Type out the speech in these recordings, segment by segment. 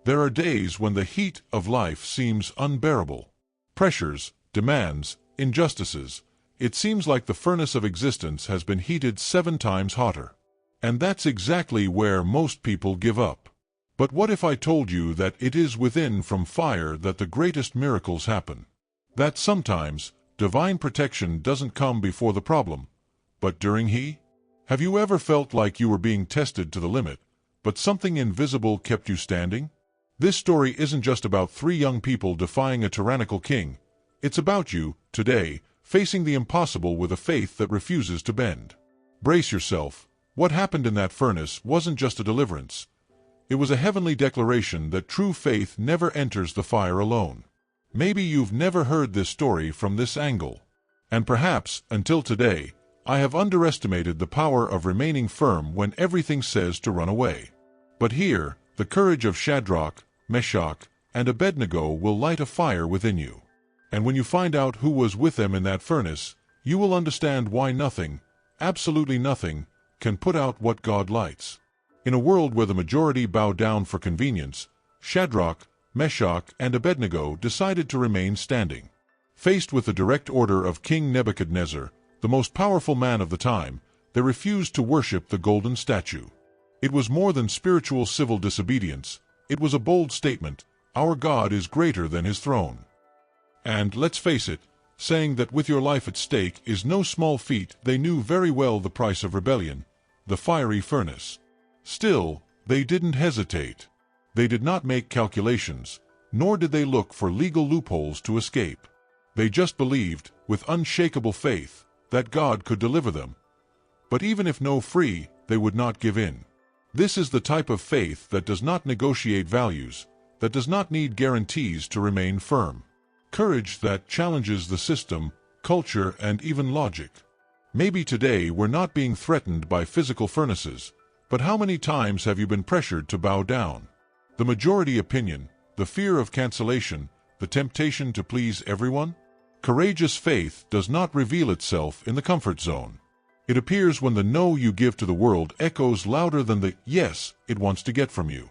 There are days when the heat of life seems unbearable. Pressures, demands, injustices. It seems like the furnace of existence has been heated 7 times hotter. And that's exactly where most people give up. But what if I told you that it is within from fire that the greatest miracles happen? That sometimes divine protection doesn't come before the problem, but during he? Have you ever felt like you were being tested to the limit, but something invisible kept you standing? This story isn't just about 3 young people defying a tyrannical king. It's about you, today, facing the impossible with a faith that refuses to bend. Brace yourself. What happened in that furnace wasn't just a deliverance. It was a heavenly declaration that true faith never enters the fire alone. Maybe you've never heard this story from this angle. And perhaps, until today, I have underestimated the power of remaining firm when everything says to run away. But here, the courage of Shadrach, Meshach, and Abednego will light a fire within you. And when you find out who was with them in that furnace, you will understand why nothing, absolutely nothing, can put out what God lights. In a world where the majority bow down for convenience, Shadrach, Meshach, and Abednego decided to remain standing. Faced with the direct order of King Nebuchadnezzar, the most powerful man of the time, they refused to worship the golden statue. It was more than spiritual civil disobedience. It was a bold statement: our God is greater than his throne. And, let's face it, saying that with your life at stake is no small feat. They knew very well the price of rebellion, the fiery furnace. Still, they didn't hesitate. They did not make calculations, nor did they look for legal loopholes to escape. They just believed, with unshakable faith, that God could deliver them. But even if no free, they would not give in. This is the type of faith that does not negotiate values, that does not need guarantees to remain firm. Courage that challenges the system, culture, and even logic. Maybe today we're not being threatened by physical furnaces, but how many times have you been pressured to bow down? The majority opinion, the fear of cancellation, the temptation to please everyone? Courageous faith does not reveal itself in the comfort zone. It appears when the no you give to the world echoes louder than the yes it wants to get from you.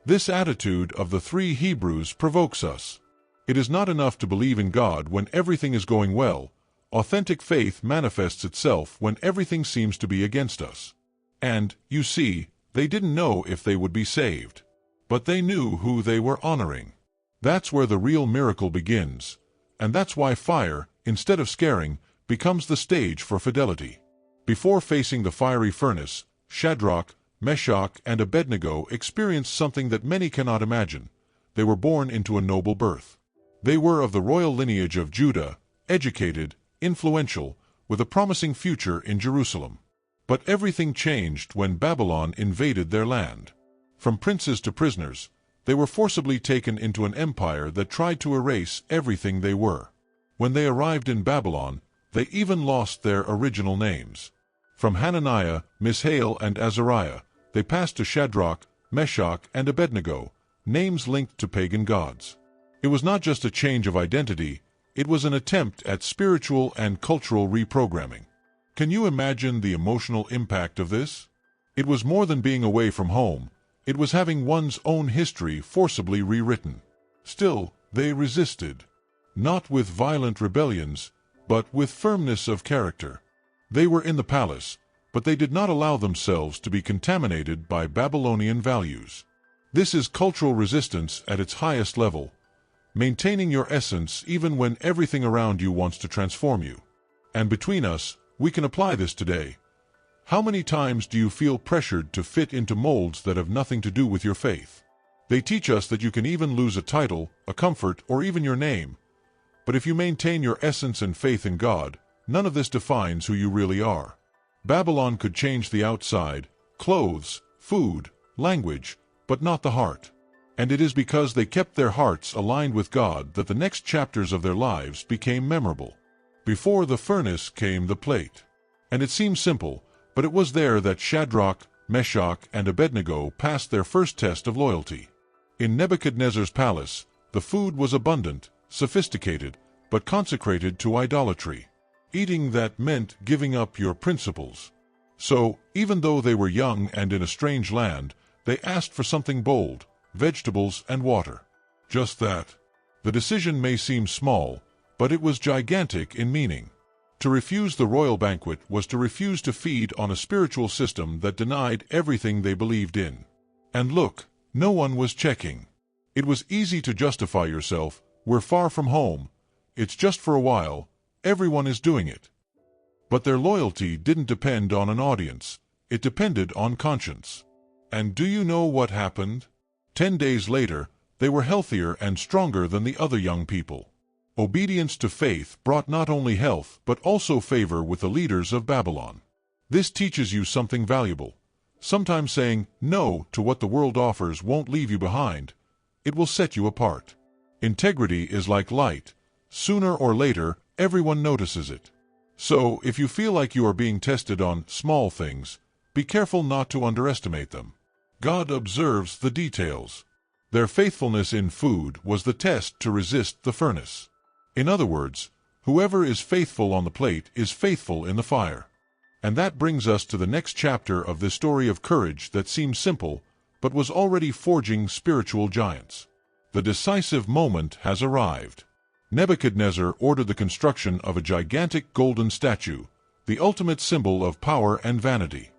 This attitude of the 3 Hebrews provokes us. It is not enough to believe in God when everything is going well. Authentic faith manifests itself when everything seems to be against us. And, you see, they didn't know if they would be saved. But they knew who they were honoring. That's where the real miracle begins. And that's why fire, instead of scaring, becomes the stage for fidelity. Before facing the fiery furnace, Shadrach, Meshach, and Abednego experienced something that many cannot imagine. They were born into a noble birth. They were of the royal lineage of Judah, educated, influential, with a promising future in Jerusalem. But everything changed when Babylon invaded their land. From princes to prisoners, they were forcibly taken into an empire that tried to erase everything they were. When they arrived in Babylon, they even lost their original names. From Hananiah, Mishael, and Azariah, they passed to Shadrach, Meshach, and Abednego, names linked to pagan gods. It was not just a change of identity, it was an attempt at spiritual and cultural reprogramming. Can you imagine the emotional impact of this? It was more than being away from home. It was having one's own history forcibly rewritten. Still, they resisted. Not with violent rebellions, but with firmness of character. They were in the palace, but they did not allow themselves to be contaminated by Babylonian values. This is cultural resistance at its highest level. Maintaining your essence even when everything around you wants to transform you. And between us, we can apply this today. How many times do you feel pressured to fit into molds that have nothing to do with your faith? They teach us that you can even lose a title, a comfort, or even your name. But if you maintain your essence and faith in God, none of this defines who you really are. Babylon could change the outside, clothes, food, language, but not the heart. And it is because they kept their hearts aligned with God that the next chapters of their lives became memorable. Before the furnace came the plate. And it seems simple, but it was there that Shadrach, Meshach, and Abednego passed their first test of loyalty. In Nebuchadnezzar's palace, the food was abundant, sophisticated, but consecrated to idolatry. Eating that meant giving up your principles. So, even though they were young and in a strange land, they asked for something bold, vegetables, and water. Just that. The decision may seem small, but it was gigantic in meaning. To refuse the royal banquet was to refuse to feed on a spiritual system that denied everything they believed in. And look, no one was checking. It was easy to justify yourself, we're far from home, it's just for a while, everyone is doing it. But their loyalty didn't depend on an audience, it depended on conscience. And do you know what happened? 10 days later, they were healthier and stronger than the other young people. Obedience to faith brought not only health but also favor with the leaders of Babylon. This teaches you something valuable. Sometimes saying no to what the world offers won't leave you behind. It will set you apart. Integrity is like light. Sooner or later, everyone notices it. So, if you feel like you are being tested on small things, be careful not to underestimate them. God observes the details. Their faithfulness in food was the test to resist the furnace. In other words, whoever is faithful on the plate is faithful in the fire. And that brings us to the next chapter of this story of courage that seems simple, but was already forging spiritual giants. The decisive moment has arrived. Nebuchadnezzar ordered the construction of a gigantic golden statue, the ultimate symbol of power and vanity.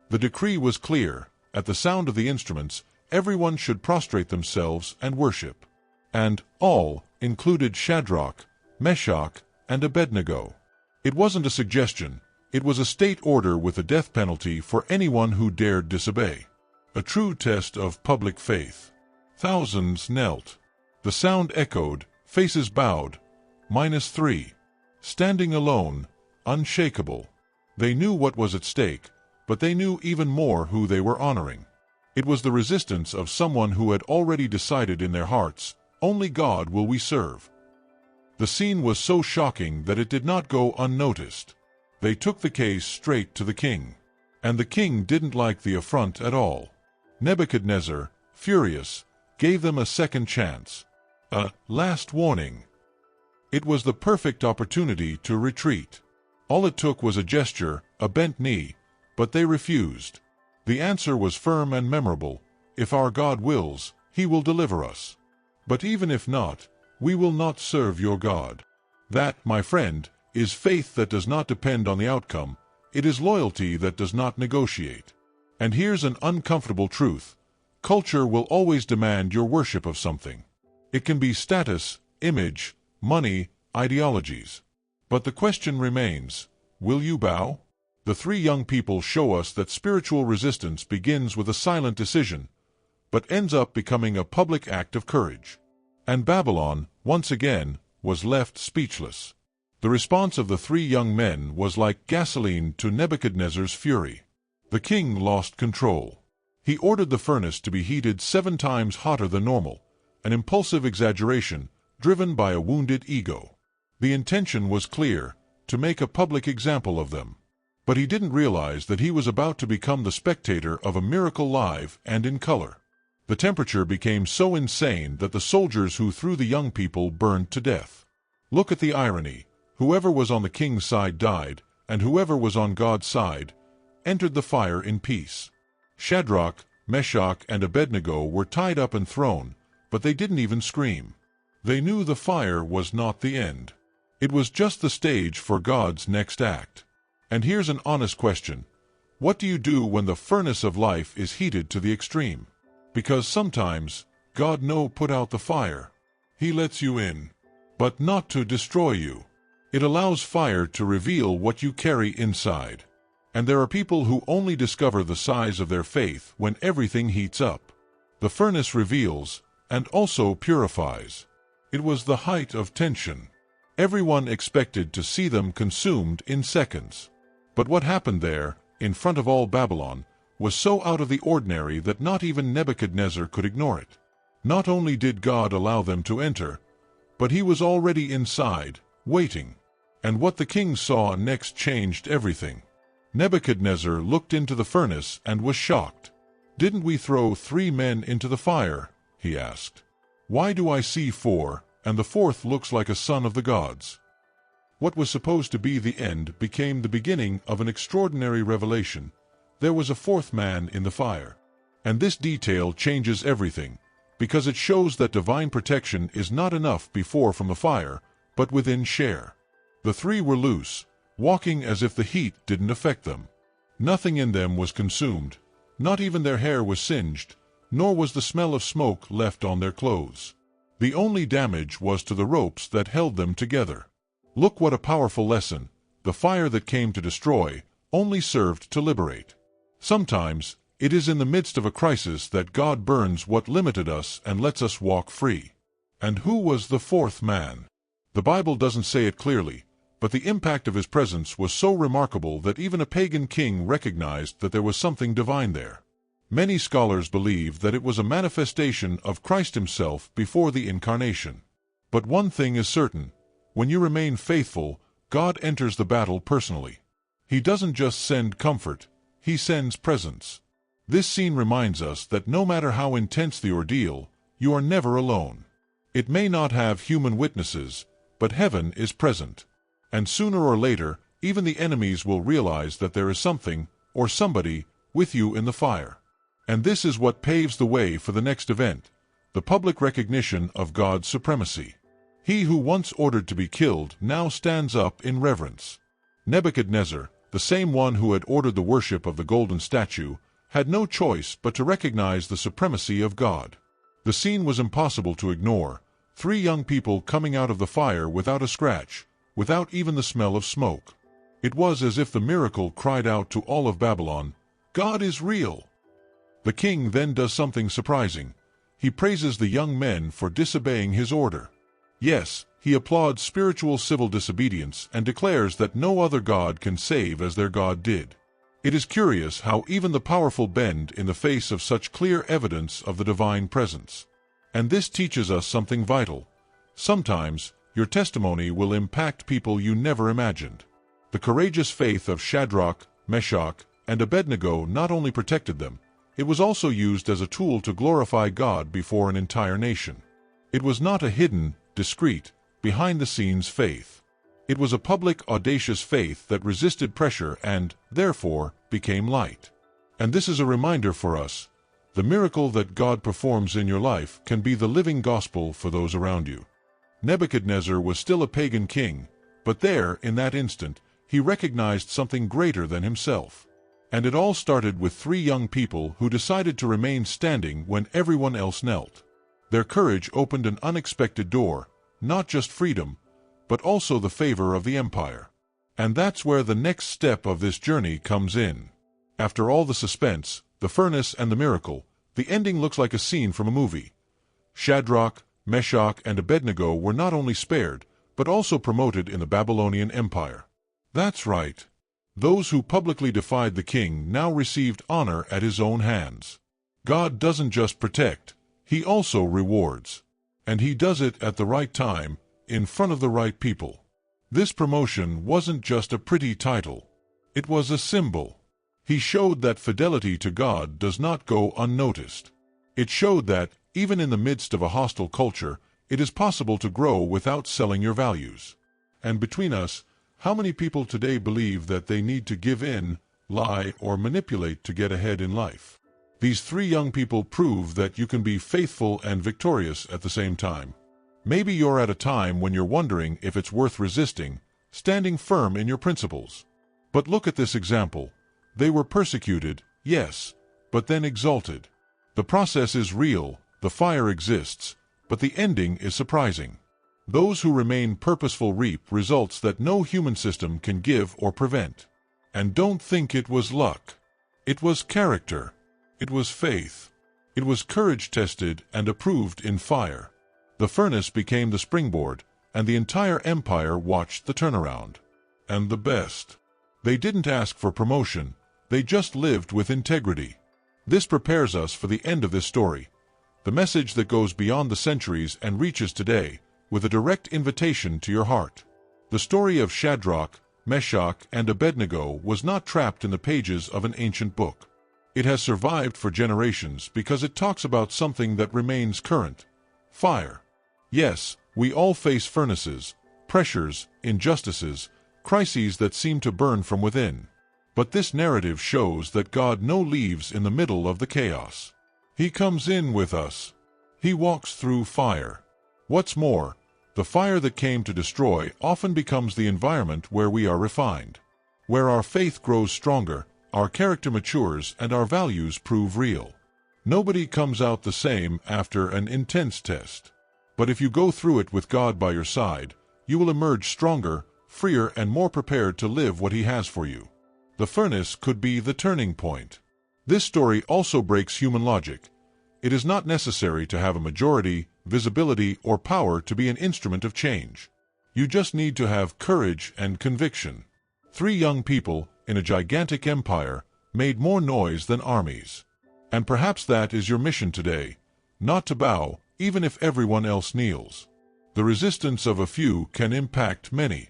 The decree was clear. At the sound of the instruments, everyone should prostrate themselves and worship. And all included Shadrach, Meshach, and Abednego. It wasn't a suggestion, it was a state order with a death penalty for anyone who dared disobey. A true test of public faith. Thousands knelt. The sound echoed, faces bowed. -3. Standing alone, unshakable. They knew what was at stake, but they knew even more who they were honoring. It was the resistance of someone who had already decided in their hearts, only God will we serve. The scene was so shocking that it did not go unnoticed. They took the case straight to the king. And the king didn't like the affront at all. Nebuchadnezzar, furious, gave them a second chance. A last warning. It was the perfect opportunity to retreat. All it took was a gesture, a bent knee, but they refused. The answer was firm and memorable. If our God wills, he will deliver us. But even if not, we will not serve your God. That, my friend, is faith that does not depend on the outcome. It is loyalty that does not negotiate. And here's an uncomfortable truth. Culture will always demand your worship of something. It can be status, image, money, ideologies. But the question remains, will you bow? The three young people show us that spiritual resistance begins with a silent decision, but ends up becoming a public act of courage. And Babylon, once again, was left speechless. The response of the three young men was like gasoline to Nebuchadnezzar's fury. The king lost control. He ordered the furnace to be heated 7 times hotter than normal, an impulsive exaggeration driven by a wounded ego. The intention was clear, to make a public example of them. But he didn't realize that he was about to become the spectator of a miracle live and in color. The temperature became so insane that the soldiers who threw the young people burned to death. Look at the irony. Whoever was on the king's side died, and whoever was on God's side entered the fire in peace. Shadrach, Meshach, and Abednego were tied up and thrown, but they didn't even scream. They knew the fire was not the end. It was just the stage for God's next act. And here's an honest question. What do you do when the furnace of life is heated to the extreme? Because sometimes, God knows put out the fire. He lets you in, but not to destroy you. It allows fire to reveal what you carry inside. And there are people who only discover the size of their faith when everything heats up. The furnace reveals, and also purifies. It was the height of tension. Everyone expected to see them consumed in seconds. But what happened there, in front of all Babylon, was so out of the ordinary that not even Nebuchadnezzar could ignore it. Not only did God allow them to enter, but he was already inside, waiting. And what the king saw next changed everything. Nebuchadnezzar looked into the furnace and was shocked. "Didn't we throw 3 men into the fire?" he asked. "Why do I see 4, and the 4th looks like a son of the gods?" What was supposed to be the end became the beginning of an extraordinary revelation. There was a 4th man in the fire. And this detail changes everything. because it shows that divine protection is not enough before from the fire, but within share. The three were loose, walking as if the heat didn't affect them. Nothing in them was consumed, not even their hair was singed, nor was the smell of smoke left on their clothes. The only damage was to the ropes that held them together. Look what a powerful lesson. The fire that came to destroy only served to liberate. Sometimes, it is in the midst of a crisis that God burns what limited us and lets us walk free. And who was the fourth man? The Bible doesn't say it clearly, but the impact of his presence was so remarkable that even a pagan king recognized that there was something divine there. Many scholars believe that it was a manifestation of Christ himself before the incarnation. But one thing is certain: when you remain faithful, God enters the battle personally. He doesn't just send comfort, he sends presence. This scene reminds us that no matter how intense the ordeal, you are never alone. It may not have human witnesses, but heaven is present. And sooner or later, even the enemies will realize that there is something, or somebody, with you in the fire. And this is what paves the way for the next event, the public recognition of God's supremacy. He who once ordered to be killed now stands up in reverence. Nebuchadnezzar, the same one who had ordered the worship of the golden statue, had no choice but to recognize the supremacy of God. The scene was impossible to ignore: three young people coming out of the fire without a scratch, without even the smell of smoke. It was as if the miracle cried out to all of Babylon, "God is real!" The king then does something surprising. He praises the young men for disobeying his order. Yes, he applauds spiritual civil disobedience and declares that no other god can save as their God did. It is curious how even the powerful bend in the face of such clear evidence of the divine presence. And this teaches us something vital. Sometimes, your testimony will impact people you never imagined. The courageous faith of Shadrach, Meshach, and Abednego not only protected them, it was also used as a tool to glorify God before an entire nation. It was not a hidden, discreet, behind-the-scenes faith. It was a public, audacious faith that resisted pressure and, therefore, became light. And this is a reminder for us: the miracle that God performs in your life can be the living gospel for those around you. Nebuchadnezzar was still a pagan king, but there, in that instant, he recognized something greater than himself. And it all started with three young people who decided to remain standing when everyone else knelt. Their courage opened an unexpected door, not just freedom, but also the favor of the empire. And that's where the next step of this journey comes in. After all the suspense, the furnace and the miracle, the ending looks like a scene from a movie. Shadrach, Meshach, and Abednego were not only spared, but also promoted in the Babylonian Empire. That's right. Those who publicly defied the king now received honor at his own hands. God doesn't just protect, he also rewards. And he does it at the right time, in front of the right people. This promotion wasn't just a pretty title. It was a symbol. He showed that fidelity to God does not go unnoticed. It showed that, even in the midst of a hostile culture, it is possible to grow without selling your values. And between us, how many people today believe that they need to give in, lie, or manipulate to get ahead in life? These three young people prove that you can be faithful and victorious at the same time. Maybe you're at a time when you're wondering if it's worth resisting, standing firm in your principles. But look at this example. They were persecuted, yes, but then exalted. The process is real, the fire exists, but the ending is surprising. Those who remain purposeful reap results that no human system can give or prevent. And don't think it was luck. It was character. It was faith. It was courage tested and approved in fire. The furnace became the springboard, and the entire empire watched the turnaround. And the best. They didn't ask for promotion, they just lived with integrity. This prepares us for the end of this story, the message that goes beyond the centuries and reaches today, with a direct invitation to your heart. The story of Shadrach, Meshach, and Abednego was not trapped in the pages of an ancient book. It has survived for generations because it talks about something that remains current: fire. Yes, we all face furnaces, pressures, injustices, crises that seem to burn from within. But this narrative shows that God no leaves in the middle of the chaos. He comes in with us. He walks through fire. What's more, the fire that came to destroy often becomes the environment where we are refined, where our faith grows stronger, our character matures, and our values prove real. Nobody comes out the same after an intense test. But if you go through it with God by your side, you will emerge stronger, freer, and more prepared to live what He has for you. The furnace could be the turning point. This story also breaks human logic. It is not necessary to have a majority, visibility, or power to be an instrument of change. You just need to have courage and conviction. 3 young people, in a gigantic empire, made more noise than armies. And perhaps that is your mission today, not to bow, even if everyone else kneels. The resistance of a few can impact many.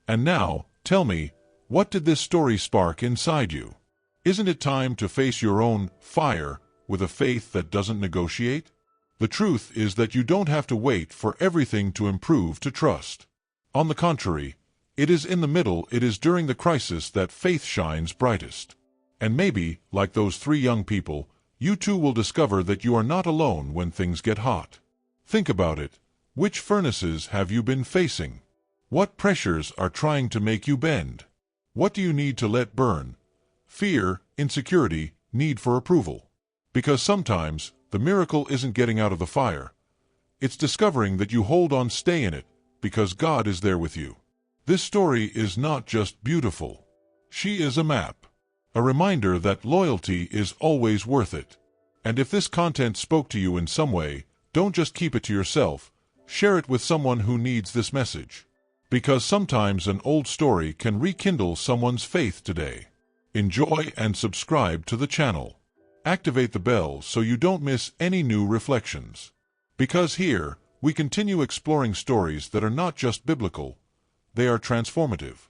And now, tell me, what did this story spark inside you? Isn't it time to face your own fire with a faith that doesn't negotiate? The truth is that you don't have to wait for everything to improve to trust. On the contrary, it is in the middle, it is during the crisis that faith shines brightest. And maybe, like those 3 young people, you too will discover that you are not alone when things get hot. Think about it. Which furnaces have you been facing? What pressures are trying to make you bend? What do you need to let burn? Fear, insecurity, need for approval. Because sometimes, the miracle isn't getting out of the fire. It's discovering that you hold on, stay in it, because God is there with you. This story is not just beautiful. She is a map. A reminder that loyalty is always worth it. And if this content spoke to you in some way, don't just keep it to yourself. Share it with someone who needs this message. Because sometimes an old story can rekindle someone's faith today. Enjoy and subscribe to the channel. Activate the bell so you don't miss any new reflections. Because here, we continue exploring stories that are not just biblical, they are transformative.